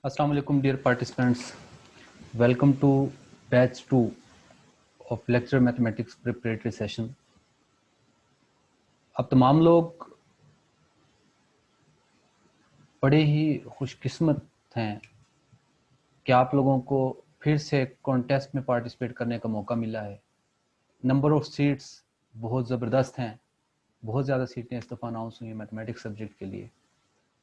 Assalamu alaikum dear participants. Welcome to batch 2 of lecture mathematics preparatory session. अब तमाम लोग बड़े ही खुशकिस्मत हैं कि आप लोगों को फिर से कॉन्टेस्ट में पार्टिसिपेट करने का मौका मिला है। नंबर ऑफ सीट्स बहुत ज़बरदस्त हैं, बहुत ज़्यादा सीटें इस दफ़ा अनाउंस हुई हैं मैथमेटिक्स सब्जेक्ट के लिए,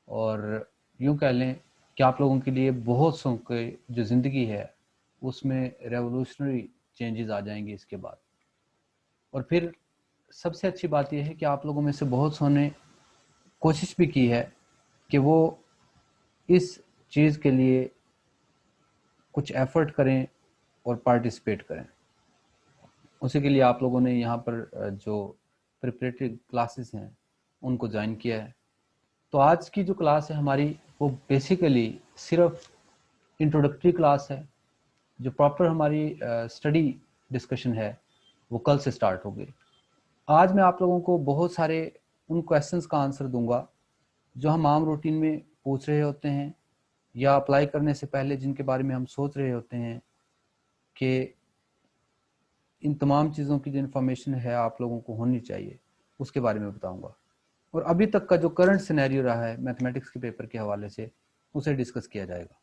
और यूँ कह लें कि आप लोगों के लिए बहुत सौ के जो ज़िंदगी है उसमें रेवोल्यूशनरी चेंजेस आ जाएंगे इसके बाद। और फिर सबसे अच्छी बात यह है कि आप लोगों में से बहुत सौ ने कोशिश भी की है कि वो इस चीज़ के लिए कुछ एफर्ट करें और पार्टिसिपेट करें। उसी के लिए आप लोगों ने यहाँ पर जो प्रिपरेटरी क्लासेस हैं उनको ज्वाइन किया है। तो आज की जो क्लास है हमारी वो बेसिकली सिर्फ इंट्रोडक्टरी क्लास है। जो प्रॉपर हमारी स्टडी डिस्कशन है वो कल से स्टार्ट होगी। आज मैं आप लोगों को बहुत सारे उन क्वेश्चंस का आंसर दूंगा जो हम आम रूटीन में पूछ रहे होते हैं या अप्लाई करने से पहले जिनके बारे में हम सोच रहे होते हैं कि इन तमाम चीज़ों की जो इन्फॉर्मेशन है आप लोगों को होनी चाहिए, उसके बारे में बताऊंगा। और अभी तक का जो करंट सिनेरियो रहा है मैथमेटिक्स के पेपर के हवाले से उसे डिस्कस किया जाएगा।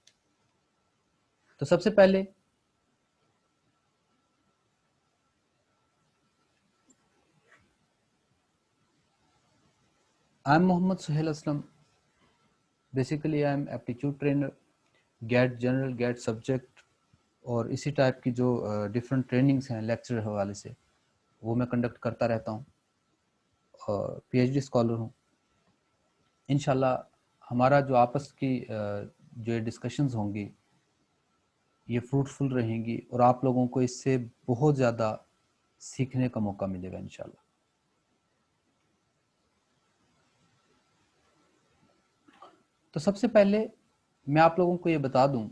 तो सबसे पहले I am Mohammad Suhel Aslam. Basically I am aptitude trainer, GATE general, GATE subject और इसी टाइप की जो डिफरेंट ट्रेनिंग्स हैं लेक्चर हवाले से वो मैं कंडक्ट करता रहता हूँ और पीएचडी स्कॉलर हूँ। इंशाल्लाह हमारा जो आपस की जो डिस्कशंस होंगी ये फ्रूटफुल रहेंगी और आप लोगों को इससे बहुत ज़्यादा सीखने का मौका मिलेगा इंशाल्लाह। तो सबसे पहले मैं आप लोगों को ये बता दूं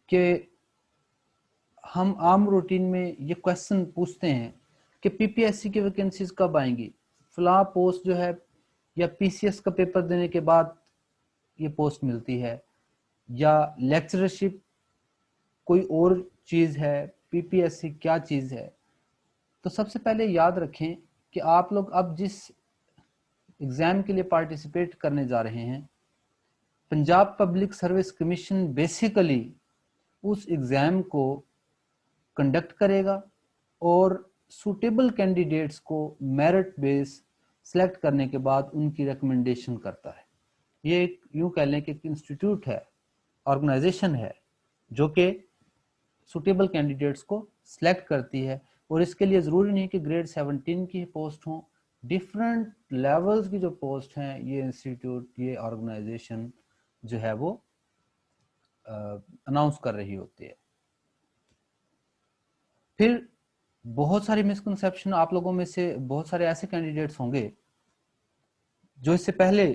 कि हम आम रूटीन में ये क्वेश्चन पूछते हैं कि पीपीएससी की वैकेंसीज कब आएंगी, फला पोस्ट जो है या पीसीएस का पेपर देने के बाद ये पोस्ट मिलती है या लेक्चरशिप कोई और चीज़ है, पीपीएससी क्या चीज़ है। तो सबसे पहले याद रखें कि आप लोग अब जिस एग्ज़ाम के लिए पार्टिसिपेट करने जा रहे हैं, Punjab public service commission basically उस एग्ज़ाम को कंडक्ट करेगा और सूटेबल कैंडिडेट्स को मेरिट बेस सेलेक्ट करने के बाद उनकी रिकमेंडेशन करता है। ये एक यूँ कह लें कि एक इंस्टीट्यूट है, ऑर्गेनाइजेशन है जो कि सूटेबल कैंडिडेट्स को सिलेक्ट करती है। और इसके लिए ज़रूरी नहीं कि ग्रेड 17 की पोस्ट हों, डिफरेंट लेवल्स की जो पोस्ट हैं ये इंस्टीट्यूट, ये ऑर्गेनाइजेशन जो है वो अनाउंस कर रही होती है। फिर बहुत सारी मिसकंसेप्शन, आप लोगों में से बहुत सारे ऐसे कैंडिडेट्स होंगे जो इससे पहले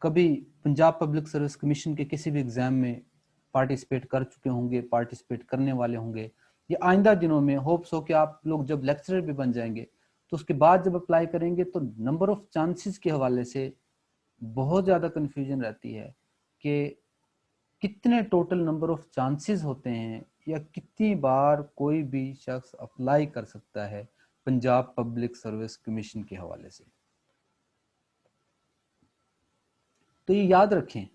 कभी पंजाब पब्लिक सर्विस कमीशन के किसी भी एग्जाम में पार्टिसिपेट कर चुके होंगे, पार्टिसिपेट करने वाले होंगे, या आइंदा दिनों में होप्स हो कि आप लोग जब लेक्चरर भी बन जाएंगे तो उसके बाद जब अप्लाई करेंगे तो नंबर ऑफ चांसेस के हवाले से बहुत ज़्यादा कन्फ्यूजन रहती है कि कितने टोटल नंबर ऑफ चांसेस होते हैं या कितनी बार कोई भी शख्स अप्लाई कर सकता है पंजाब पब्लिक सर्विस कमीशन के हवाले से। तो ये याद रखें,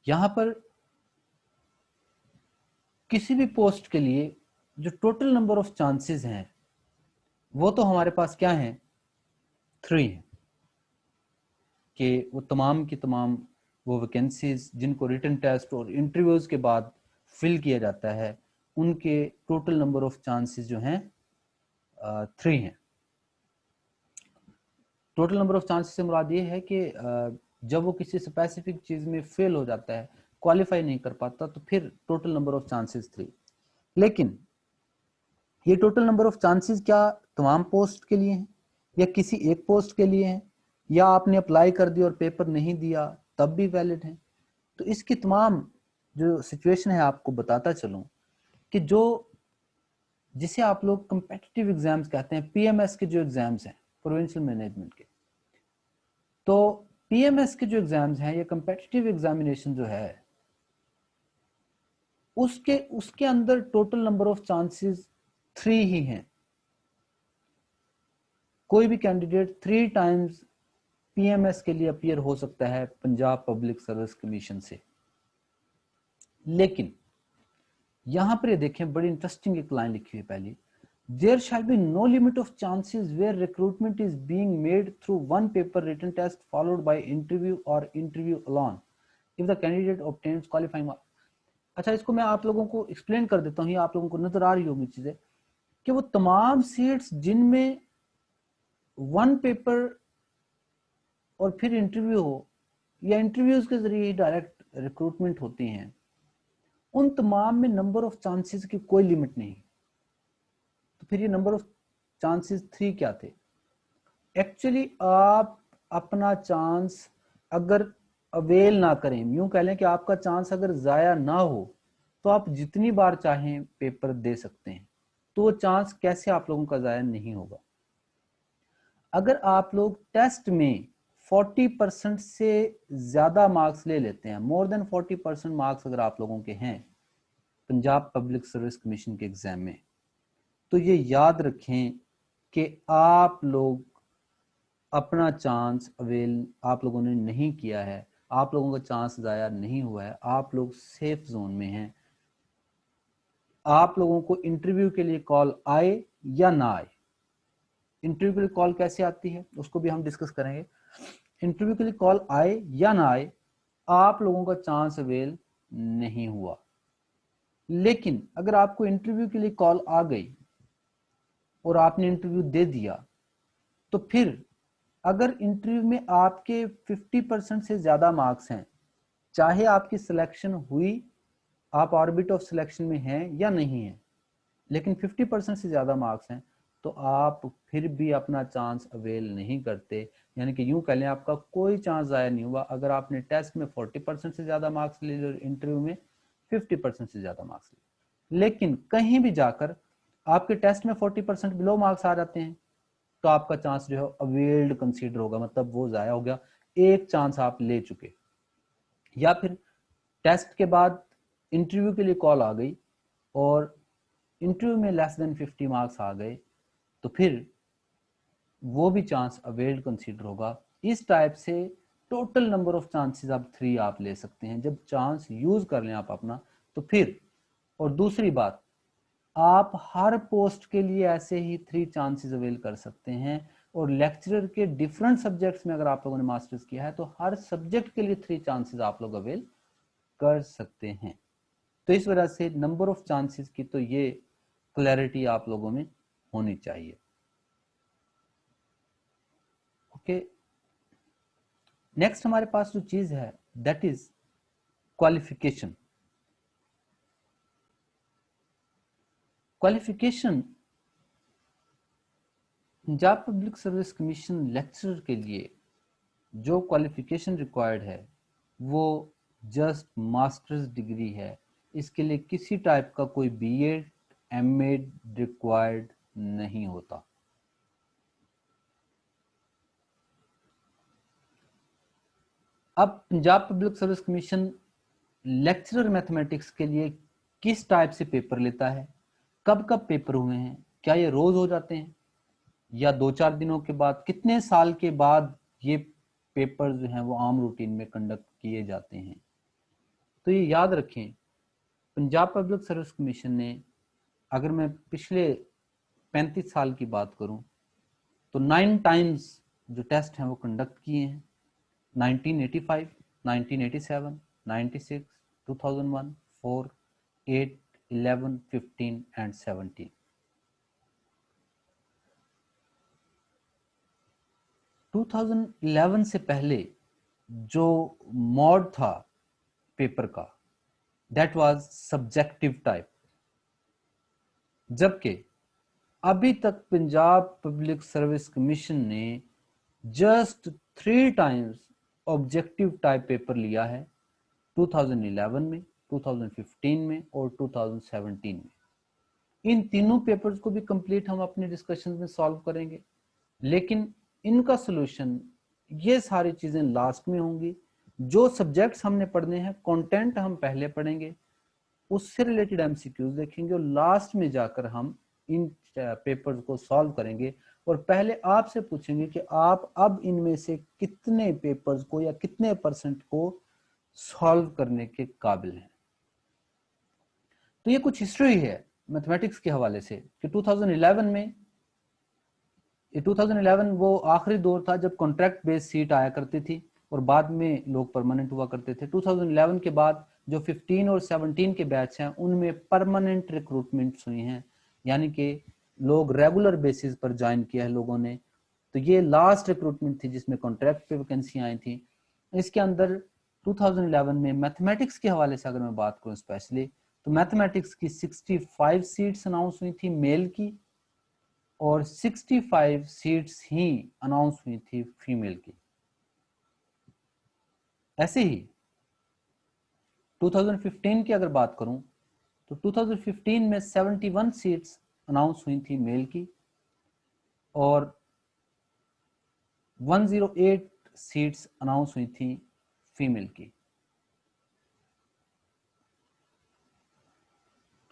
यहाँ पर किसी भी पोस्ट के लिए जो टोटल नंबर ऑफ चांसेस हैं वो तो हमारे पास क्या हैं, 3 हैं, कि वो तमाम की तमाम वो वैकेंसीज जिनको रिटन टेस्ट और इंटरव्यूज के बाद फिल किया जाता है उनके टोटल नंबर ऑफ चांसेस जो हैं 3 हैं। टोटल नंबर ऑफ चांसेस से मुराद ये है कि जब वो किसी स्पेसिफिक चीज़ में फेल हो जाता है, क्वालिफाई नहीं कर पाता, तो फिर टोटल नंबर ऑफ चांसेस 3। लेकिन ये टोटल नंबर ऑफ चांसेस क्या तमाम पोस्ट के लिए हैं या किसी एक पोस्ट के लिए हैं, या आपने अप्लाई कर दिया और पेपर नहीं दिया तब भी वैलिड है। तो इसकी तमाम जो सिचुएशन है आपको बताता चलूं कि जो जिसे आप लोग कंपेटिटिव एग्जाम्स कहते हैं, पीएमएस के जो एग्जाम्स हैं प्रोविंशियल मैनेजमेंट के, तो पीएमएस के जो एग्जाम्स हैं, ये कंपेटिटिव एग्जामिनेशन जो है उसके उसके अंदर टोटल नंबर ऑफ चांसेस 3 ही हैं। कोई भी कैंडिडेट 3 टाइम्स पीएमएस के लिए अपीयर हो सकता है पंजाब पब्लिक सर्विस कमीशन से। लेकिन यहां पर ये देखें, बड़ी इंटरेस्टिंग एक लाइन लिखी हुई पहली, there shall be no limit of chances where recruitment is being made through one paper written test followed by interview और interview alone if the candidate obtains qualifying marks. अच्छा, इसको मैं आप लोगों को एक्सप्लेन कर देता हूँ, ये आप लोगों को नजर आ रही होगी चीजें, कि वो तमाम सीट्स जिनमें वन पेपर और फिर इंटरव्यू हो या इंटरव्यूज के जरिए डायरेक्ट रिक्रूटमेंट होती हैं, उन तमाम में नंबर ऑफ चांसेस की कोई लिमिट नहीं। तो फिर ये नंबर ऑफ चांसेस 3 क्या थे? एक्चुअली आप अपना चांस अगर अवेल ना करें, यूं कह लें कि आपका चांस अगर जाया ना हो, तो आप जितनी बार चाहें पेपर दे सकते हैं, तो वो चांस कैसे आप लोगों का जाया नहीं होगा। अगर आप लोग टेस्ट में 40% से ज्यादा मार्क्स ले लेते हैं, मोर देन 40% मार्क्स अगर आप लोगों के हैं पंजाब पब्लिक सर्विस कमीशन के एग्जाम में, तो ये याद रखें कि आप लोग अपना चांस अवेल आप लोगों ने नहीं किया है, आप लोगों का चांस जाया नहीं हुआ है, आप लोग सेफ जोन में हैं। आप लोगों को इंटरव्यू के लिए कॉल आए या ना आए, इंटरव्यू के लिए कॉल कैसे आती है उसको भी हम डिस्कस करेंगे। इंटरव्यू के लिए कॉल आए या ना आए, आप लोगों का चांस अवेल नहीं हुआ। लेकिन अगर आपको इंटरव्यू के लिए कॉल आ गई और आपने इंटरव्यू दे दिया, तो फिर अगर इंटरव्यू में आपके 50% से ज्यादा मार्क्स हैं, चाहे आपकी सिलेक्शन हुई, आप ऑर्बिट ऑफ सिलेक्शन में हैं या नहीं हैं, लेकिन 50% से ज्यादा मार्क्स हैं, तो आप फिर भी अपना चांस अवेल नहीं करते। यानी कि यूं कह लें, आपका कोई चांस जाया नहीं हुआ अगर आपने टेस्ट में 40% से ज्यादा मार्क्स ले लिए, इंटरव्यू में 50% से ज्यादा मार्क्स ले। लेकिन कहीं भी जाकर आपके टेस्ट में 40% बिलो मार्क्स आ जाते हैं, तो आपका चांस जो है अवेल्ड कंसीडर होगा, मतलब वो जाया हो गया, एक चांस आप ले चुके। या फिर टेस्ट के बाद इंटरव्यू के लिए कॉल आ गई और इंटरव्यू में लेस देन 50 मार्क्स आ गए, तो फिर वो भी चांस अवेल्ड कंसीडर होगा। इस टाइप से टोटल नंबर ऑफ चांसेस आप 3 आप ले सकते हैं। जब चांस यूज कर लें आप अपना, तो फिर, और दूसरी बात, आप हर पोस्ट के लिए ऐसे ही 3 चांसेस अवेल कर सकते हैं। और लेक्चरर के डिफरेंट सब्जेक्ट्स में अगर आप लोगों ने मास्टर्स किया है, तो हर सब्जेक्ट के लिए 3 चांसेस आप लोग अवेल कर सकते हैं। तो इस वजह से नंबर ऑफ चांसेस की तो ये क्लैरिटी आप लोगों में होनी चाहिए। ओके, नेक्स्ट हमारे पास जो चीज है that is qualification. Qualification Punjab public service commission lecturer के लिए जो क्वालिफिकेशन रिक्वायर्ड है वो जस्ट मास्टर्स डिग्री है। इसके लिए किसी टाइप का कोई बीएड एमएड रिक्वायर्ड नहीं होता। अब Punjab public service commission lecturer mathematics के लिए किस टाइप से पेपर लेता है, कब कब पेपर हुए हैं, क्या ये रोज हो जाते हैं या 2-4 दिनों के बाद, कितने साल के बाद ये पेपर जो हैं वो आम रूटीन में कंडक्ट किए जाते हैं। तो ये याद रखें, पंजाब पब्लिक सर्विस कमीशन ने, अगर मैं पिछले 35 साल की बात करूं, तो 9 टाइम्स जो टेस्ट हैं वो कंडक्ट किए हैं। 1985, 1987, 96, 2001, 4, 8, 11, 15 एंड 17। 2011 से पहले जो मॉड था पेपर का, दैट वाज सब्जेक्टिव टाइप, जबकि अभी तक पंजाब पब्लिक सर्विस कमीशन ने just 3 times objective type paper लिया है, 2011 में, 2015 में और 2017 में। इन तीनों पेपर्स को भी कंप्लीट हम अपने डिस्कशन में सॉल्व करेंगे, लेकिन इनका सॉल्यूशन, ये सारी चीजें लास्ट में होंगी। जो सब्जेक्ट्स हमने पढ़ने हैं, कंटेंट हम पहले पढ़ेंगे, उससे रिलेटेड एमसीक्यूज देखेंगे और लास्ट में जाकर हम इन पेपर्स को सॉल्व करेंगे और पहले आपसे पूछेंगे कि आप अब इनमें से कितने पेपर्स को या कितने परसेंट को सॉल्व करने के काबिल हैं। तो ये कुछ हिस्ट्री है मैथमेटिक्स के हवाले से कि 2011 में 2011 वो आखिरी दौर था जब कॉन्ट्रैक्ट बेस्ड सीट आया करती थी और बाद में लोग परमानेंट हुआ करते थे। 2011 के बाद जो 15 और 17 के बैच हैं उनमें परमानेंट रिक्रूटमेंट्स हुई हैं, यानी कि लोग रेगुलर बेसिस पर ज्वाइन किया है लोगों ने। तो ये लास्ट रिक्रूटमेंट थी जिसमें कॉन्ट्रैक्ट पे वैकेंसी आई थी। इसके अंदर 2011 में मैथमेटिक्स के हवाले से अगर मैं बात करूं स्पेशली, तो मैथमेटिक्स की 65 सीट्स अनाउंस हुई थी मेल की और 65 सीट्स ही अनाउंस हुई थी फीमेल की। ऐसे ही 2015 की अगर बात करूं तो 2015 में 71 सीट्स अनाउंस हुई थी मेल की और 108 सीट्स अनाउंस हुई थी फीमेल की।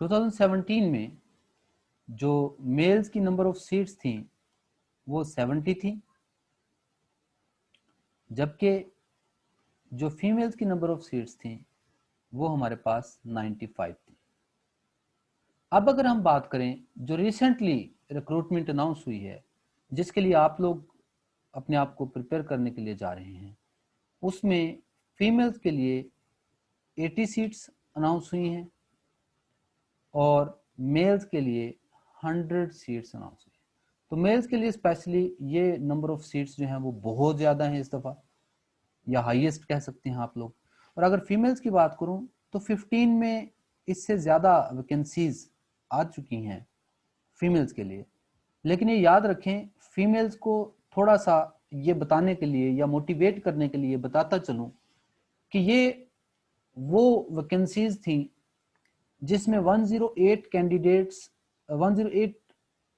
2017 में जो मेल्स की नंबर ऑफ सीट्स थी वो 70 थी, जबकि जो फीमेल्स की नंबर ऑफ सीट्स थी वो हमारे पास 95 थी। अब अगर हम बात करें जो रिसेंटली रिक्रूटमेंट अनाउंस हुई है जिसके लिए आप लोग अपने आप को प्रिपेयर करने के लिए जा रहे हैं, उसमें फीमेल्स के लिए 80 सीट्स अनाउंस हुई हैं और मेल्स के लिए 100 सीट्स अनाउंस हुई हैं। तो मेल्स के लिए स्पेशली ये नंबर ऑफ सीट्स जो हैं वो बहुत ज़्यादा हैं इस दफ़ा, या हाईएस्ट कह सकते हैं आप लोग। और अगर फीमेल्स की बात करूं तो 15 में इससे ज़्यादा वैकेंसीज आ चुकी हैं फीमेल्स के लिए। लेकिन ये याद रखें, फीमेल्स को थोड़ा सा ये बताने के लिए या मोटिवेट करने के लिए बताता चलूं कि ये वो वैकेंसीज थी जिसमें 108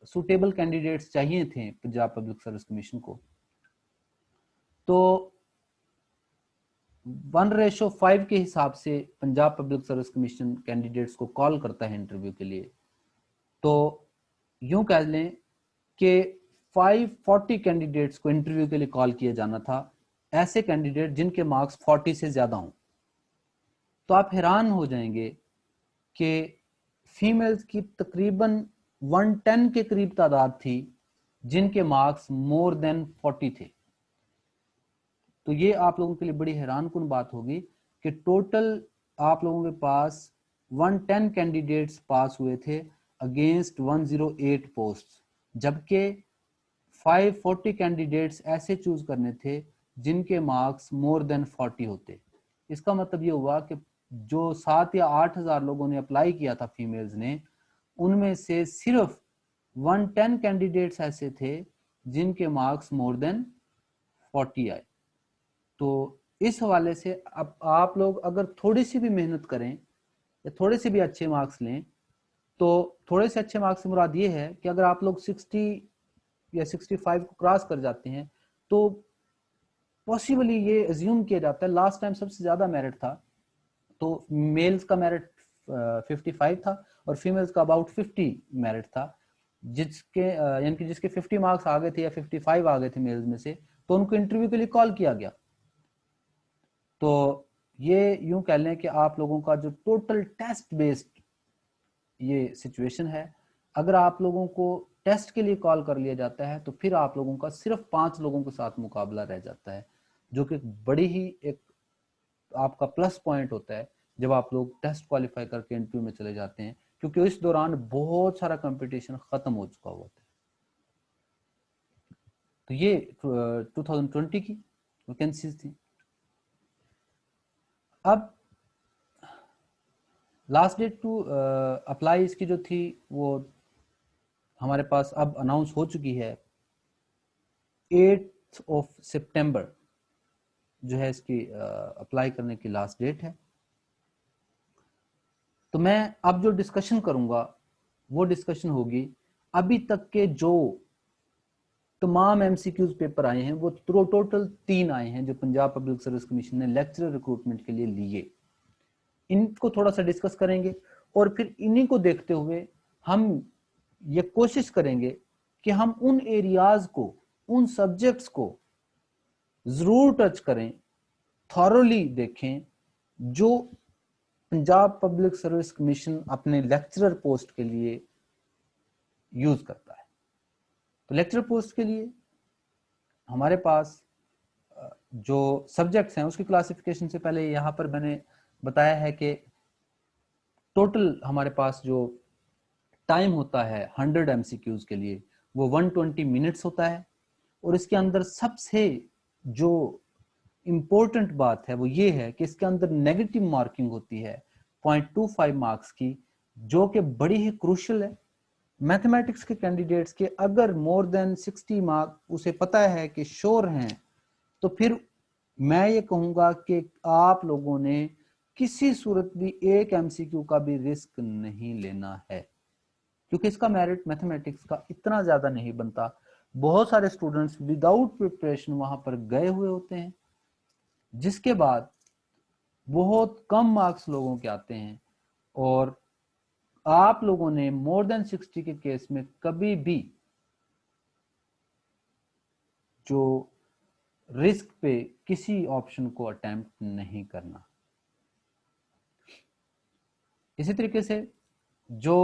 सुटेबल कैंडिडेट्स चाहिए थे पंजाब पब्लिक सर्विस कमीशन को। तो 1:5 के हिसाब से Punjab public service commission candidates को कॉल करता है इंटरव्यू के लिए। तो यूं कह लें कि 540 कैंडिडेट्स को इंटरव्यू के लिए कॉल किया जाना था, ऐसे कैंडिडेट जिनके मार्क्स 40 से ज्यादा हों। तो आप हैरान हो जाएंगे कि फीमेल्स की तकरीबन 110 के करीब तादाद थी जिनके मार्क्स मोर देन 40 थे। तो ये आप लोगों के लिए बड़ी हैरानकुन बात होगी कि टोटल आप लोगों के पास 110 कैंडिडेट्स पास हुए थे अगेंस्ट 108 पोस्ट, जबकि 540 कैंडिडेट्स ऐसे चूज करने थे जिनके मार्क्स मोर देन 40 होते। इसका मतलब ये हुआ कि जो 7 या 8 हजार लोगों ने अप्लाई किया था फीमेल्स ने, उनमें से सिर्फ 110 कैंडिडेट्स ऐसे थे जिनके मार्क्स मोर देन 40 आए। तो इस हवाले से अब आप लोग अगर थोड़ी सी भी मेहनत करें या थोड़े से भी अच्छे मार्क्स लें, तो थोड़े से अच्छे मार्क्स से मुराद ये है कि अगर आप लोग 60 या 65 को क्रॉस कर जाते हैं तो पॉसिबली ये अज्यूम किया जाता है, लास्ट टाइम सबसे ज्यादा मेरिट था तो मेल्स का मेरिट 55 था और फीमेल्स का अबाउट 50 मेरिट था, जिसके यानी कि जिसके 50 मार्क्स आ गए थे या 55 आ गए थे मेल्स में से, तो उनको इंटरव्यू के लिए कॉल किया गया। तो ये यूं कह लें कि आप लोगों का जो टोटल टेस्ट बेस्ड ये सिचुएशन है, अगर आप लोगों को टेस्ट के लिए कॉल कर लिया जाता है तो फिर आप लोगों का सिर्फ 5 लोगों के साथ मुकाबला रह जाता है, जो कि बड़ी ही एक आपका प्लस पॉइंट होता है जब आप लोग टेस्ट क्वालिफाई करके इंटरव्यू में चले जाते हैं, क्योंकि इस दौरान बहुत सारा कंपटीशन खत्म हो चुका होता है। तो ये 2020 की वैकेंसीज थी। अब लास्ट डेट टू अप्लाई इसकी जो थी वो हमारे पास अब अनाउंस हो चुकी है, 8 सितंबर जो है इसकी अप्लाई करने की लास्ट डेट है। तो मैं अब जो डिस्कशन करूंगा वो डिस्कशन होगी अभी तक के जो तमाम एमसीक्यूज पेपर आए हैं, वो टोटल 3 आए हैं जो पंजाब पब्लिक सर्विस कमीशन ने लेक्चरर रिक्रूटमेंट के लिए लिए। इनको थोड़ा सा डिस्कस करेंगे और फिर इन्हीं को देखते हुए हम ये कोशिश करेंगे कि हम उन एरियाज को, उन सब्जेक्ट्स को जरूर टच करें, थॉरोली देखें, जो पंजाब पब्लिक सर्विस कमीशन अपने लेक्चरर पोस्ट के लिए यूज करता है। तो लेक्चरर पोस्ट के लिए हमारे पास जो सब्जेक्ट्स हैं उसकी क्लासिफिकेशन से पहले यहां पर मैंने बताया है कि टोटल हमारे पास जो टाइम होता है 100 एमसीक्यूज के लिए वो 120 मिनट्स होता है। और इसके अंदर सबसे जो इंपॉर्टेंट बात है वो ये है कि इसके अंदर नेगेटिव मार्किंग होती है 0.25 मार्क्स की, जो कि बड़ी ही क्रूशियल है। मैथमेटिक्स के कैंडिडेट्स के अगर मोर देन 60 मार्क उसे पता है कि श्योर हैं, तो फिर मैं ये कहूंगा कि आप लोगों ने किसी सूरत भी एक एमसीक्यू का भी रिस्क नहीं लेना है, क्योंकि इसका मेरिट मैथमेटिक्स का इतना ज्यादा नहीं बनता। बहुत सारे स्टूडेंट्स विदाउट प्रिपरेशन वहां पर गए हुए होते हैं, जिसके बाद बहुत कम मार्क्स लोगों के आते हैं। और आप लोगों ने मोर देन 60 के केस में कभी भी जो रिस्क पे किसी ऑप्शन को अटेम्प्ट नहीं करना। इसी तरीके से जो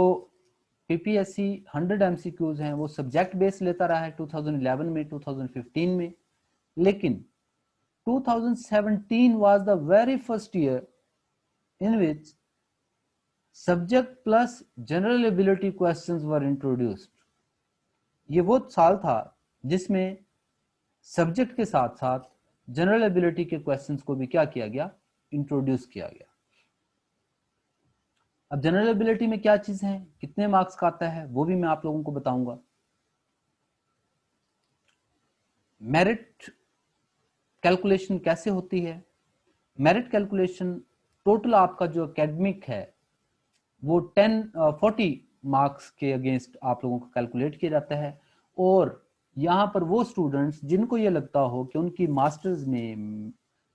पीपीएससी 100 एमसीक्यूज हैं वो सब्जेक्ट बेस्ड लेता रहा है 2011 में, 2015 में, लेकिन 2017 was the very first year in which subject plus general ability questions were introduced। ये वो साल था जिसमें सब्जेक्ट के साथ साथ जनरल एबिलिटी के क्वेश्चंस को भी क्या किया गया, इंट्रोड्यूस किया गया। अब जनरल एबिलिटी में क्या चीज है, कितने मार्क्स का आता है, वो भी मैं आप लोगों को बताऊंगा। मेरिट कैलकुलेशन कैसे होती है? मेरिट कैलकुलेशन टोटल आपका जो एकेडमिक है वो 40 मार्क्स के अगेंस्ट आप लोगों को कैलकुलेट किया जाता है। और यहाँ पर वो स्टूडेंट्स जिनको ये लगता हो कि उनकी मास्टर्स में,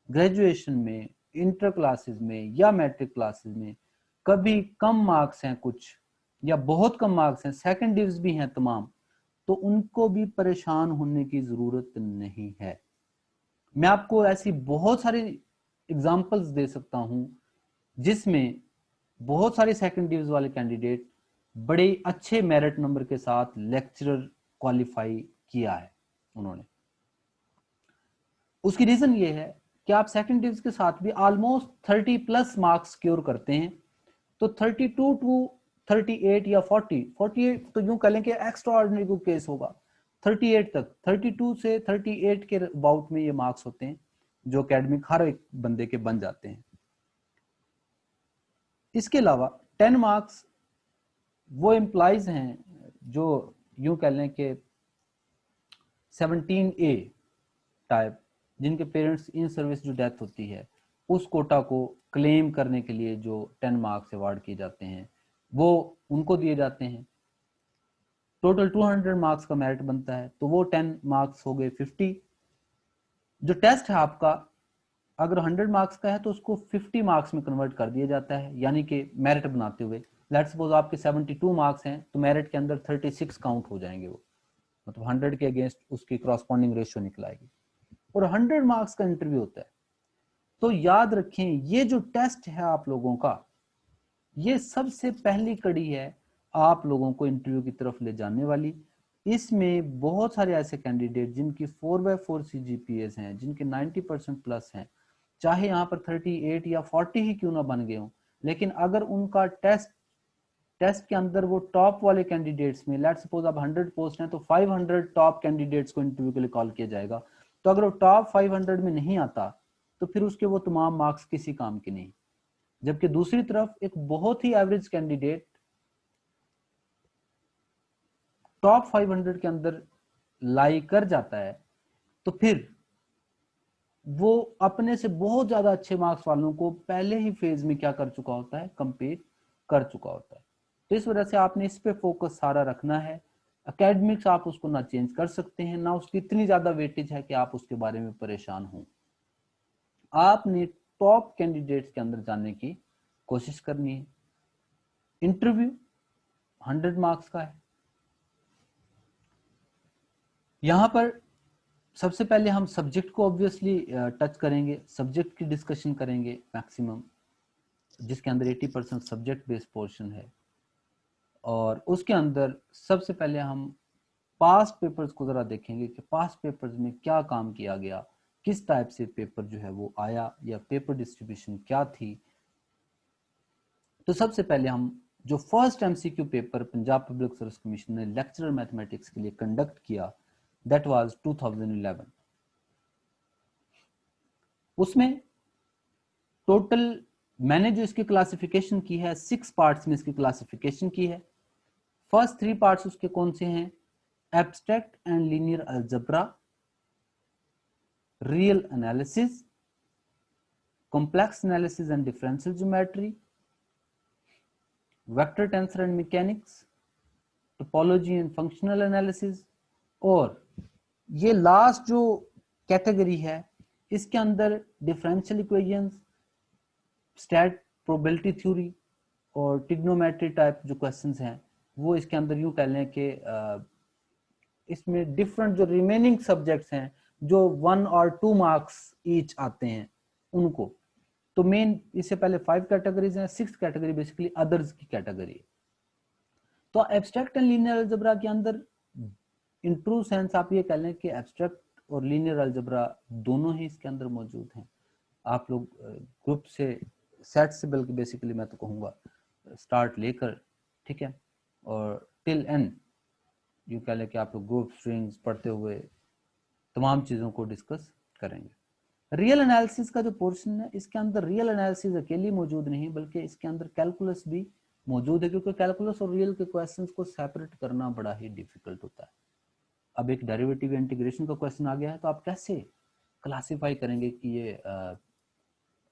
ग्रेजुएशन में, इंटर क्लासेस में या मैट्रिक क्लासेस में कभी कम मार्क्स हैं कुछ, या बहुत कम मार्क्स हैं, सेकंड डिव्स भी हैं तमाम, तो उनको भी परेशान होने की जरूरत नहीं है। मैं आपको ऐसी बहुत सारी एग्जांपल्स दे सकता हूं जिसमें बहुत सारे सेकंड डिव्स वाले कैंडिडेट बड़े अच्छे मेरिट नंबर के साथ लेक्चरर क्वालिफाई किया है उन्होंने। उसकी रीजन ये है कि आप सेकंड डिव्स के साथ भी ऑलमोस्ट 30 प्लस मार्क्स सिक्योर करते हैं। तो 32 टू 38 या 48 तो यूं कह लें कि एक्स्ट्रा ऑर्डिनरी केस होगा, 38 तक, 32 से 38 के अबाउट में ये मार्क्स होते हैं जो एकेडमिक हर एक बंदे के बन जाते हैं। इसके अलावा 10 मार्क्स वो एम्प्लॉइज हैं जो यूं कह लें कि 17A टाइप, जिनके पेरेंट्स इन सर्विस जो डेथ होती है, उस कोटा को क्लेम करने के लिए जो 10 मार्क्स अवार्ड किए जाते हैं वो उनको दिए जाते हैं। टोटल 200 मार्क्स का मेरिट बनता है, तो वो 10 मार्क्स हो गए 50। जो टेस्ट है आपका अगर 100 मार्क्स का है तो उसको 50 मार्क्स में कन्वर्ट कर दिया जाता है, यानी कि मेरिट बनाते हुए। लेट्स सपोज आपके 72 मार्क्स हैं तो मेरिट के अंदर 36 काउंट हो जाएंगे, वो मतलब 100 के अगेंस्ट उसकी क्रॉसपॉन्डिंग रेशियो निकल आएगी। और 100 मार्क्स का इंटरव्यू होता है। तो याद रखें ये जो टेस्ट है आप लोगों का, ये सबसे पहली कड़ी है आप लोगों को इंटरव्यू की तरफ ले जाने वाली। इसमें बहुत सारे ऐसे कैंडिडेट जिनकी 4/4 CGPAs हैं, जिनके 90% प्लस हैं, चाहे यहाँ पर 38 या 40 ही क्यों ना बन गए हों, लेकिन अगर उनका टेस्ट के अंदर वो टॉप वाले कैंडिडेट्स में, लेट्स सपोज अब 100 पोस्ट हैं तो 500 टॉप कैंडिडेट्स को इंटरव्यू के लिए कॉल किया जाएगा। तो अगर वो टॉप 500 में नहीं आता तो फिर उसके वो तमाम मार्क्स किसी काम के नहीं। जबकि दूसरी तरफ एक बहुत ही एवरेज कैंडिडेट टॉप 500 के अंदर लाई कर जाता है तो फिर वो अपने से बहुत ज्यादा अच्छे मार्क्स वालों को पहले ही फेज में क्या कर चुका होता है, कंप्लीट कर चुका होता है। तो इस वजह से आपने इस पे फोकस सारा रखना है। एकेडमिक्स आप उसको ना चेंज कर सकते हैं, ना उसकी इतनी ज्यादा वेटेज है कि आप उसके बारे में परेशान हों। आपने टॉप कैंडिडेट्स के अंदर जाने की कोशिश करनी है। इंटरव्यू 100 मार्क्स का है। यहां पर सबसे पहले हम सब्जेक्ट को ऑब्वियसली टच करेंगे, सब्जेक्ट की डिस्कशन करेंगे मैक्सिमम, जिसके अंदर 80% सब्जेक्ट बेस्ड पोर्शन है। और उसके अंदर सबसे पहले हम पास्ट पेपर्स को जरा देखेंगे कि पास्ट पेपर्स में क्या काम किया गया, किस टाइप से पेपर जो है वो आया, या पेपर डिस्ट्रीब्यूशन क्या थी। तो सबसे पहले हम जो first MCQ paper Punjab public service commission ने लेक्चरर मैथमेटिक्स के लिए कंडक्ट किया, दैट वाज 2011। उसमें टोटल मैंने जो इसकी क्लासिफिकेशन की है 6 पार्ट्स में इसकी क्लासिफिकेशन की है। फर्स्ट 3 पार्ट्स उसके कौन से हैं? Abstract and linear algebra, real analysis, complex analysis and differential geometry, vector tensor and mechanics, topology and functional analysis. और ये लास्ट जो कैटेगरी है इसके अंदर differential equations, stat probability theory और ट्रिग्नोमेट्री टाइप जो क्वेश्चंस हैं वो इसके अंदर यूं कह लें कि इसमें डिफरेंट जो रिमेनिंग सब्जेक्ट्स हैं जो 1 और 2 मार्क्स ईच आते हैं उनको। तो मेन इससे पहले 5 कैटेगरीज हैं, 6th कैटेगरी बेसिकली अदर्स की कैटेगरी है। तो एब्स्ट्रैक्ट एंड लीनियर अलजेब्रा के अंदर इन ट्रू सेंस आप ये कह लें कि एब्स्ट्रैक्ट और लीनियर अलजेब्रा दोनों ही इसके अंदर मौजूद हैं। आप लोग ग्रुप से सेट से बल्कि बेसिकली मैं तो कहूँगा स्टार्ट लेकर, ठीक है, और टिल एंड यू कह लें कि आप लोग ग्रुप स्ट्रिंग्स पढ़ते हुए तमाम चीज़ों को डिस्कस करेंगे। रियल एनालिसिस का जो पोर्शन है इसके अंदर रियल एनालिसिस अकेली मौजूद नहीं बल्कि इसके अंदर कैलकुलस भी मौजूद है, क्योंकि कैलकुलस और रियल के क्वेश्चंस को सेपरेट करना बड़ा ही डिफिकल्ट होता है। अब एक डेरिवेटिव इंटीग्रेशन का क्वेश्चन आ गया है तो आप कैसे क्लासिफाई करेंगे कि ये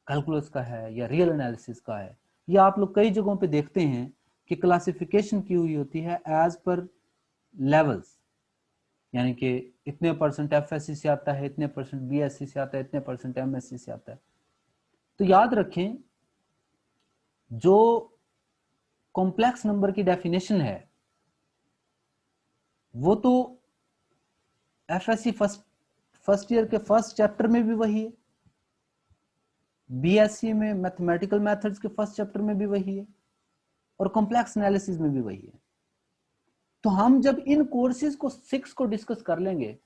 कैलकुलस का है या रियल एनालिसिस का है। या आप लोग कई जगहों पे देखते हैं कि क्लासिफिकेशन की हुई होती है एज पर लेवल्स, यानी कि इतने परसेंट एफएससी से आता है, इतने परसेंट बीएससी से आता है, इतने परसेंट एमएससी से आता है। तो याद रखें जो कॉम्प्लेक्स नंबर की डेफिनेशन है वो तो एफएससी फर्स्ट ईयर के फर्स्ट चैप्टर में भी वही है, बीएससी में मैथमेटिकल मेथड्स के फर्स्ट चैप्टर में भी वही है, और कॉम्प्लेक्स एनालिसिस में भी वही है। तो हम जब इन कोर्सेज को 6 को डिस्कस कर लेंगे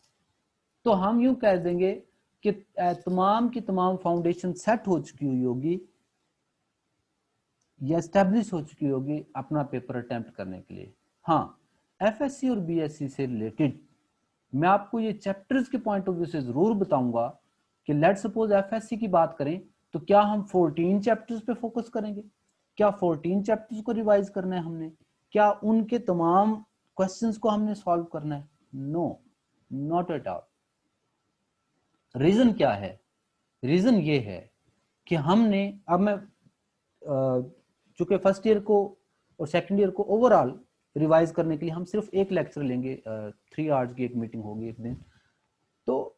तो हम यूं कह देंगे कि तमाम की तमाम फाउंडेशन सेट हो चुकी हुई होगी या एस्टेब्लिश हो चुकी होगी अपना पेपर अटेम्प्ट करने के लिए। हाँ, एफएससी और बीएससी से रिलेटेड मैं आपको ये चैप्टर्स के पॉइंट ऑफ व्यू से जरूर बताऊंगा कि लेट सपोज एफएससी की बात करें तो क्या हम 14 चैप्टर्स पे फोकस करेंगे? क्या 14 चैप्टर्स को रिवाइज करना है हमने? क्या उनके तमाम क्वेश्चंस को हमने सॉल्व करना है? No, not at all. Reason क्या है? रीजन ये है कि हमने, अब मैं चूंकि फर्स्ट ईयर को और सेकंड ईयर को ओवरऑल रिवाइज करने के लिए हम सिर्फ एक लेक्चर लेंगे, 3 आवर्स की एक मीटिंग होगी एक दिन। तो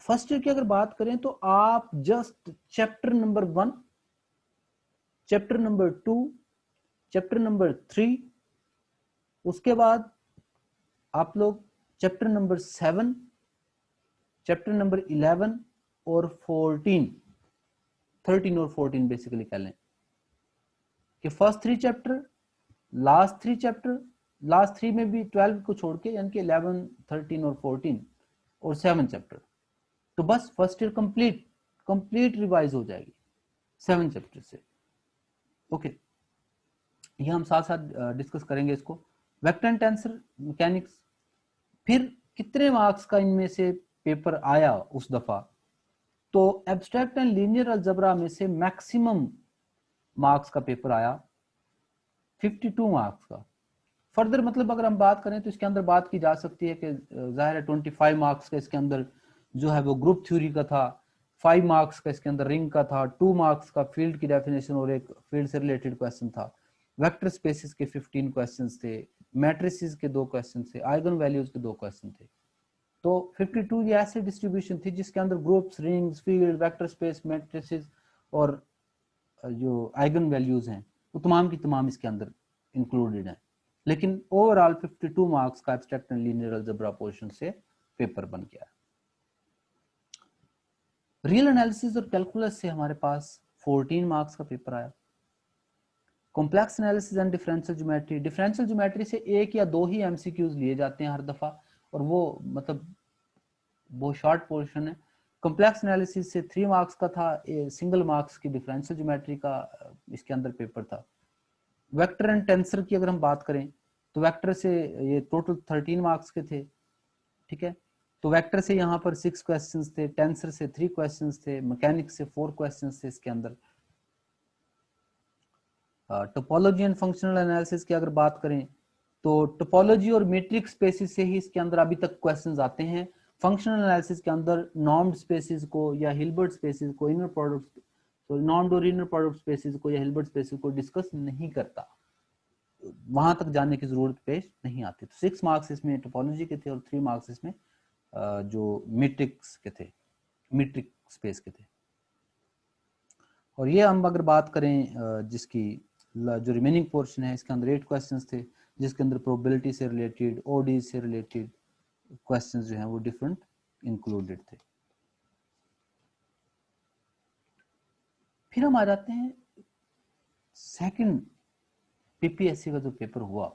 फर्स्ट ईयर की अगर बात करें तो आप just chapter number 1, chapter number 2, chapter number 3, उसके बाद आप लोग चैप्टर नंबर 7, चैप्टर नंबर 11 और 14, 13 और 14 बेसिकली कह लें कि first 3 chapter, last 3 chapter, last 3 में भी 12 को छोड़ के, यानी कि 11, 13 और 14 और 7 चैप्टर। तो बस फर्स्ट ईयर कंप्लीट रिवाइज हो जाएगी 7 चैप्टर से। ओके, ये हम साथ साथ डिस्कस करेंगे इसको। वेक्टर एंड टेंसर मैकेनिक्स, फिर कितने मार्क्स का इनमें से पेपर आया उस दफा? तो एब्स्ट्रैक्ट एंड लीनियर अलजेब्रा में से मैक्सिमम मार्क्स का पेपर आया 52 मार्क्स का। फर्दर मतलब अगर हम बात करें तो इसके अंदर बात की जा सकती है कि जाहिर है 25 मार्क्स का इसके अंदर जो है वो ग्रुप थ्योरी का था, 5 मार्क्स का इसके अंदर रिंग का था, 2 मार्क्स का फील्ड की डेफिनेशन और एक फील्ड से रिलेटेड क्वेश्चन था, वेक्टर स्पेसिस के 15 क्वेश्चंस थे, मैट्रिसेस के 2 क्वेश्चन थे, आइगन वैल्यूज के 2 क्वेश्चन थे। तो 52 ये ऐसी डिस्ट्रीब्यूशन थी जिसके अंदर groups, rings, field, vector space, matrices और जो आइगन वैल्यूज हैं वो तमाम की तमाम इसके अंदर इंक्लूडेड हैं। लेकिन ओवरऑल 52 मार्क्स का abstract and linear algebra portion से पेपर बन गया। रियल एनालिसिस और कैलकुलस से हमारे पास 14 मार्क्स का पेपर आया। Complex analysis and differential geometry, differential geometry से एक या दो ही एमसीक्यूज लिए जाते हैं हर दफा, और वो मतलब वो शॉर्ट पोर्शन है। कॉम्प्लेक्स एनालिसिस से 3 मार्क्स का था, सिंगल मार्क्स की डिफरेंशियल ज्योमेट्री का इसके अंदर पेपर था। वेक्टर एंड टेंसर की अगर हम बात करें तो वेक्टर से ये टोटल 13 मार्क्स के थे, ठीक है। तो वेक्टर से यहाँ पर 6 क्वेश्चंस थे, टेंसर से 3 क्वेश्चंस थे, मैकेनिक्स से 4 क्वेश्चंस थे इसके अंदर। टोपोलॉजी एंड फंक्शनल एनालिसिस की अगर बात करें तो टोपोलॉजी और मीट्रिक स्पेसिस से ही इसके अंदर अभी तक क्वेश्चंस आते हैं। फंक्शनल एनालिसिस के अंदर नॉर्म्ड स्पेसिस को या हिल्बर्ट स्पेसिस को, इनर प्रोडक्ट, तो नॉर्म्ड और इनर प्रोडक्ट स्पेसिस को या हिल्बर्ट स्पेसिस को डिस्कस नहीं करता, वहां तक जाने की जरूरत पेश नहीं आती। तो 6 मार्क्स इसमें टोपोलॉजी के थे और 3 मार्क्स इसमें जो मीट्रिक्स के थे, मीट्रिक स्पेस के थे। और ये हम अगर बात करें जिसकी जो रिमेनिंग पोर्शन है, इसके अंदर 8 क्वेश्चंस थे, जिसके अंदर प्रोबेबिलिटी से रिलेटेड, ओडी से रिलेटेड क्वेश्चंस जो हैं वो डिफरेंट इंक्लूडेड थे। फिर हम आ जाते हैं सेकंड पीपीएससी का जो पेपर हुआ,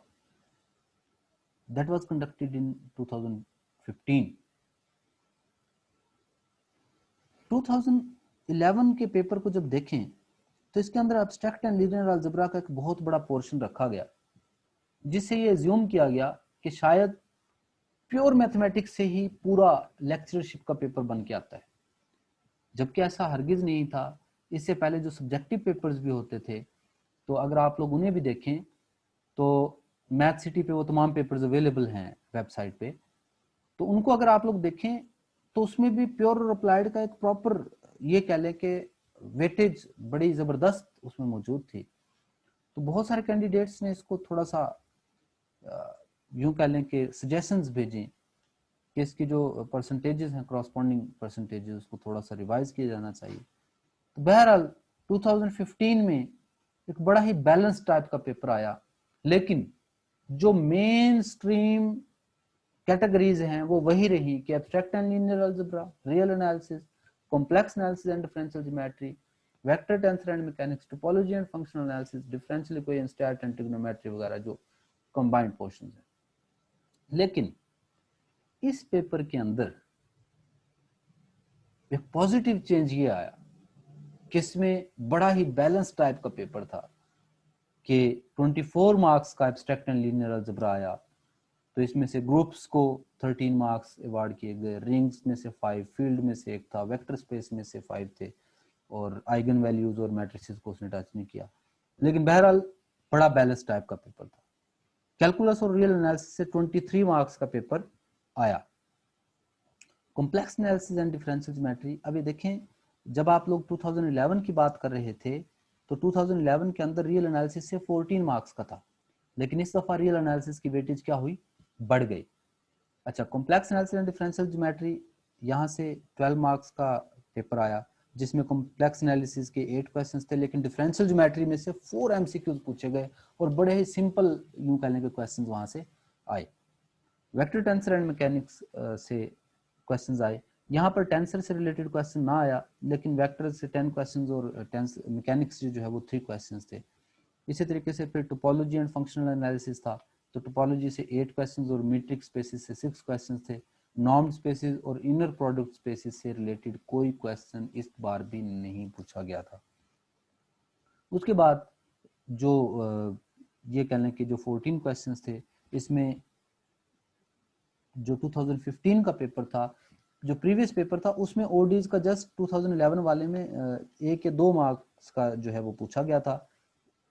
दैट वाज कंडक्टेड इन 2015। 2011 के पेपर को जब देखें तो इसके अंदर एब्स्ट्रैक्ट एंड लीनियर अलजेब्रा का एक बहुत बड़ा पोर्शन रखा गया, जिससे ये एज्यूम किया गया कि शायद प्योर मैथमेटिक्स से ही पूरा लेक्चरशिप का पेपर बन के आता है, जबकि ऐसा हरगिज नहीं था। इससे पहले जो सब्जेक्टिव पेपर्स भी होते थे, तो अगर आप लोग उन्हें भी देखें तो मैथ सिटी पे वो तमाम पेपर्स अवेलेबल हैं वेबसाइट पे, तो उनको अगर आप लोग देखें तो उसमें भी प्योर और अप्लाइड का एक प्रॉपर, ये कह लें कि वेटेज बड़ी जबरदस्त उसमें मौजूद थी। तो बहुत सारे कैंडिडेट्स ने इसको थोड़ा सा यूं कह लें कि सजेशंस भेजें कि इसकी जो परसेंटेजेस हैं, करस्पॉन्डिंग परसेंटेजेस, उसको थोड़ा सा रिवाइज किया जाना चाहिए। तो बहरहाल 2015 में एक बड़ा ही बैलेंस टाइप का पेपर आया, लेकिन जो मेन स्ट्रीम कैटेगरीज हैं वो वही रही कि abstract and linear algebra, real analysis, complex analysis and differential geometry, vector tensor and mechanics, topology and functional analysis, differential equation, stat and trigonometry वगैरह जो कंबाइंड पोर्शंस हैं। लेकिन इस पेपर के अंदर एक पॉजिटिव चेंज ये आया कि इसमें बड़ा ही बैलेंस टाइप का पेपर था कि 24 मार्क्स का एब्स्ट्रैक्ट एंड लीनियर अलजेब्रा आया। तो इसमें से ग्रुप्स को 13 मार्क्स अवार्ड किए गए, रिंग्स में से 5, फील्ड में से 1 था, वेक्टर स्पेस में से 5 थे, और आइगन वैल्यूज और मैट्रिसेस को उसने टच नहीं किया। लेकिन बहरहाल बड़ा बैलेंस टाइप का पेपर था। कैलकुलस और रियल एनालिसिस से 23 मार्क्स का पेपर आया। Complex analysis and differential geometry, अभी देखें जब आप लोग 2011 की बात कर रहे थे तो 2011 के अंदर रियल एनालिसिस से 14 मार्क्स का था, लेकिन इस दफा रियल एनालिसिस की वेटेज क्या हुई, बढ़ गई। अच्छा, complex analysis and differential geometry, यहाँ से 12 मार्क्स का पेपर आया, जिसमें कॉम्प्लेक्स एनालिसिस के 8 क्वेश्चंस थे, लेकिन डिफरेंशियल ज्योमेट्री में से 4 एमसीक्यूज पूछे गए और बड़े ही सिंपल यूं कहने के क्वेश्चंस वहां से आए। वेक्टर टेंसर एंड मैकेनिक्स से क्वेश्चंस आए, यहाँ पर टेंसर से रिलेटेड क्वेश्चन ना आया, लेकिन वेक्टर से 10 क्वेश्चंस और मैकेनिक्स जो है वो 3 क्वेश्चंस थे। इसी तरीके से फिर टोपोलॉजी एंड फंक्शनल एनालिसिस था, तो टोपोलॉजी से 8 क्वेश्चंस और मीट्रिक स्पेसिस से 6 क्वेश्चंस थे। नॉर्म स्पेसिस और इनर प्रोडक्ट स्पेसिस से रिलेटेड कोई क्वेश्चन इस बार भी नहीं पूछा गया था। उसके बाद जो ये कह लें कि जो 14 क्वेश्चंस थे, इसमें जो 2015 का पेपर था, जो प्रीवियस पेपर था, उसमें ओडीज का जस्ट 2011 वाले में 1 या 2 मार्क्स का जो है वो पूछा गया था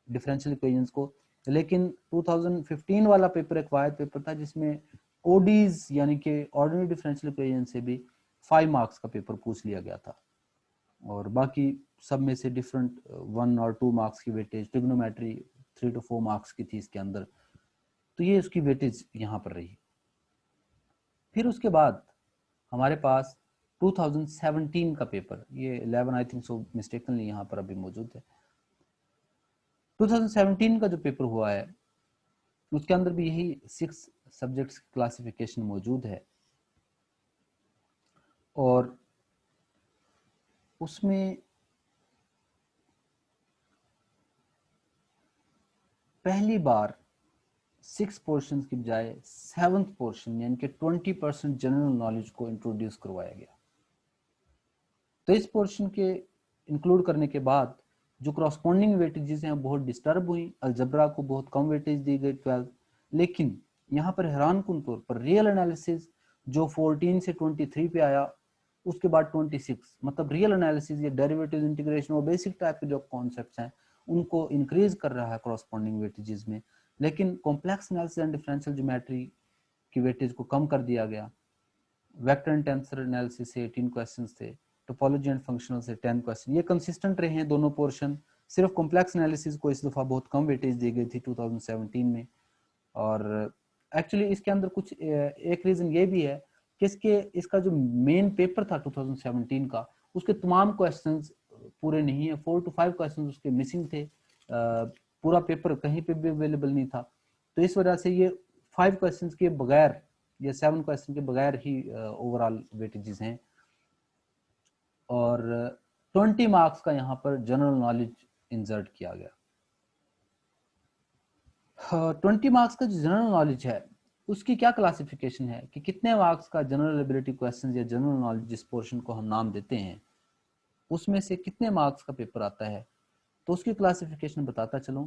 डिफरेंशियल इक्वेशंस को। लेकिन 2015 वाला पेपर एक वायद पेपर था जिसमें ओडीज यानी कि ऑर्डिनरी डिफरेंशियल इक्वेशन से भी 5 मार्क्स का पेपर पूछ लिया गया था, और बाकी सब में से डिफरेंट 1 और 2 मार्क्स की वेटेज, ट्रिग्नोमेट्री 3 to 4 मार्क्स की थी इसके अंदर। तो ये उसकी वेटेज यहाँ पर रही। फिर उसके बाद हमारे पास 2017 का पेपर, ये 11 आई थिंक सो मिस्टेकनली यहाँ पर अभी मौजूद है, 2017 का जो पेपर हुआ है उसके अंदर भी यही 6 सब्जेक्ट्स क्लासिफिकेशन मौजूद है और उसमें पहली बार 6 पोर्शन की बजाय 7th पोर्शन यानी कि 20% जनरल नॉलेज को इंट्रोड्यूस करवाया गया। तो इस पोर्शन के इंक्लूड करने के बाद जो क्रॉसपॉन्डिंग वेटेजेस हैं बहुत डिस्टर्ब हुई। अलजबरा को बहुत कम वेटेज दी गई 12, लेकिन यहाँ पर हैरानकुन तौर पर रियल एनालिसिस जो 14 से 23 पे आया, उसके बाद 26, मतलब रियल एनालिसिस या डेरिवेटिव इंटीग्रेशन और बेसिक टाइप के जो कॉन्सेप्ट्स हैं उनको इंक्रीज कर रहा है क्रॉसपॉन्डिंग वेटेजेस में, लेकिन complex analysis and differential geometry की वेटेज को कम कर दिया गया। वेक्टर एंड टेंसर एनालिसिस से 18 क्वेश्चंस थे, टोपोलॉजी एंड फंक्शनल से 10 क्वेश्चन। ये कंसिस्टेंट रहे हैं दोनों पोर्शन। सिर्फ कॉम्प्लेक्स एनालिसिस को इस दफा बहुत कम वेटेज दी गई थी 2017 में। और एक्चुअली इसके अंदर कुछ एक रीजन ये भी है कि इसका जो मेन पेपर था 2017 का, उसके तमाम क्वेश्चंस पूरे नहीं है। 4 to 5 क्वेश्चंस उसके मिसिंग थे। पूरा पेपर कहीं पे भी अवेलेबल नहीं था। तो इस वजह से ये 5 क्वेश्चंस के बगैर या 7 क्वेश्चन के बगैर ही ओवरऑल वेटेजेस हैं। और 20 मार्क्स का यहाँ पर जनरल नॉलेज इंसर्ट किया गया। 20 मार्क्स का जो जनरल नॉलेज है उसकी क्या क्लासिफिकेशन है कि कितने मार्क्स का जनरल एबिलिटी क्वेश्चन या जनरल नॉलेज जिस पोर्शन को हम नाम देते हैं उसमें से कितने मार्क्स का पेपर आता है। तो उसकी क्लासिफिकेशन बताता चलूं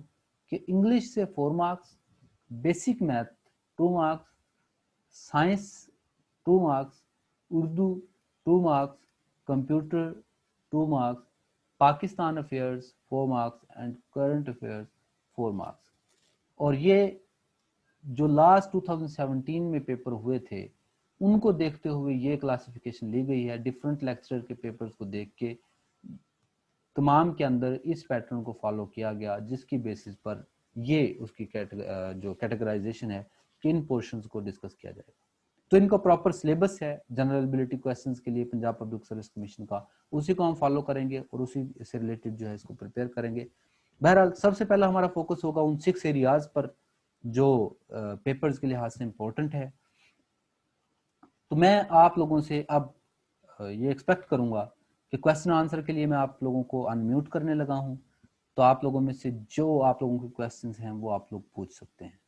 कि इंग्लिश से 4 marks, basic math 2 marks, science 2 marks, Urdu 2 marks, computer 2 marks, Pakistan affairs 4 marks and current affairs 4 marks. और ये जो लास्ट 2017 में पेपर हुए थे उनको देखते हुए ये क्लासिफिकेशन ली गई है। डिफरेंट लेक्चरर के पेपर्स को देख के तमाम के अंदर इस पैटर्न को फॉलो किया गया, जिसकी बेसिस पर ये उसकी जो कैटेगराइजेशन है कि इन पोर्शंस को डिस्कस किया जाएगा। तो इनका प्रॉपर सिलेबस है जनरल एबिलिटी क्वेश्चंस के लिए पंजाब पब्लिक सर्विस कमीशन का, उसी को हम फॉलो करेंगे और उसी से रिलेटेड जो है इसको प्रिपेयर करेंगे। बहरहाल सबसे पहला हमारा फोकस होगा उन 6 एरियाज पर जो पेपर्स के लिहाज से इंपॉर्टेंट है। तो मैं आप लोगों से अब ये एक्सपेक्ट करूंगा कि क्वेश्चन आंसर के लिए मैं आप लोगों को अनम्यूट करने लगा हूं, तो आप लोगों में से जो आप लोगों के क्वेश्चंस हैं वो आप लोग पूछ सकते हैं।